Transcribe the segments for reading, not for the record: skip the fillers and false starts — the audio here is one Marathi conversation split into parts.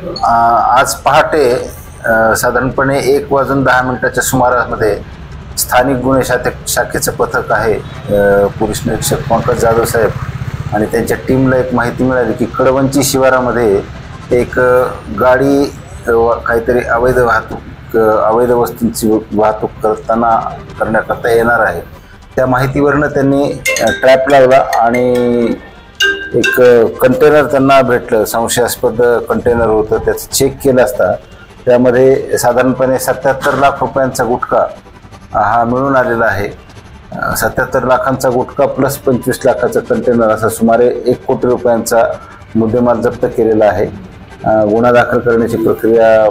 आज पहाटे साधारणपणे 1:10 सुमारामध्ये स्थानिक गुन्हे शाखेचं पथक आहे, पोलीस निरीक्षक पंकज जाधव साहेब आणि त्यांच्या टीमला एक माहिती मिळाली की कडवंची शिवारामध्ये एक गाडी काहीतरी अवैध वस्तूंची वाहतूक करण्याकरता येणार आहे. त्या माहितीवरनं त्यांनी ट्रॅप लावला आणि एक कंटेनर त्यांना भेटलं. संशयास्पद कंटेनर होतं. त्याचं चेक केलं असता त्यामध्ये साधारणपणे 77 लाख रुपयांचा गुटखा हा मिळून आलेला आहे. 77 लाखांचा गुटखा प्लस 25 लाखाचं कंटेनर असा सुमारे 1 कोटी रुपयांचा मुद्देमाल जप्त केलेला आहे. गुन्हा दाखल करण्याची प्रक्रिया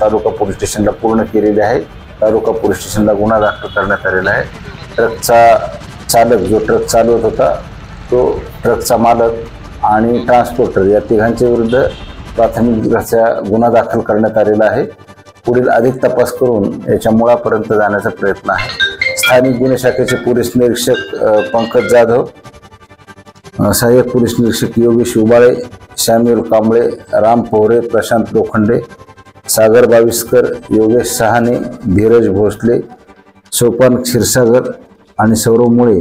तालुका पोलीस स्टेशनला पूर्ण केलेली आहे. तालुका पोलीस स्टेशनला गुन्हा दाखल करण्यात आलेला आहे. ट्रकचा चालक, जो ट्रक चालवत होता, तो ट्रकचा मालक आणि ट्रान्सपोर्टर या तिघांच्या विरुद्ध प्राथमिक गुन्हा दाखल करण्यात आलेला आहे. पुढील अधिक तपास करून याच्या मुळापर्यंत जाण्याचा प्रयत्न आहे. स्थानिक गुन्हे शाखेचे पोलीस निरीक्षक पंकज जाधव, सहाय्यक पोलीस निरीक्षक योगेश उबाळे, शॅम्युअल कांबळे, राम पोहरे, प्रशांत लोखंडे, सागर बाविस्कर, योगेश सहाने, धीरज भोसले, सोपान क्षीरसागर आणि सौरभ मुळे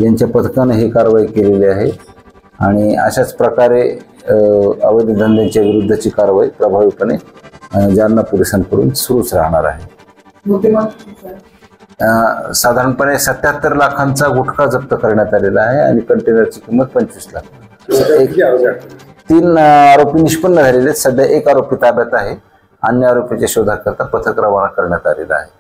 यांच्या पथकाने ही कारवाई केलेली आहे. आणि अशाच प्रकारे अवैध धंद्यांच्या विरुद्धची कारवाई प्रभावीपणे जालना पोलिसांकडून सुरूच राहणार आहे. साधारणपणे 77 लाखांचा गुटखा जप्त करण्यात आलेला आहे आणि कंटेनरची किंमत 25 लाख. 3 आरोपी निष्पन्न झालेले आहेत. सध्या 1 आरोपी ताब्यात आहे. अन्य आरोपीच्या शोधाकरता पथक रवाना करण्यात आलेला आहे.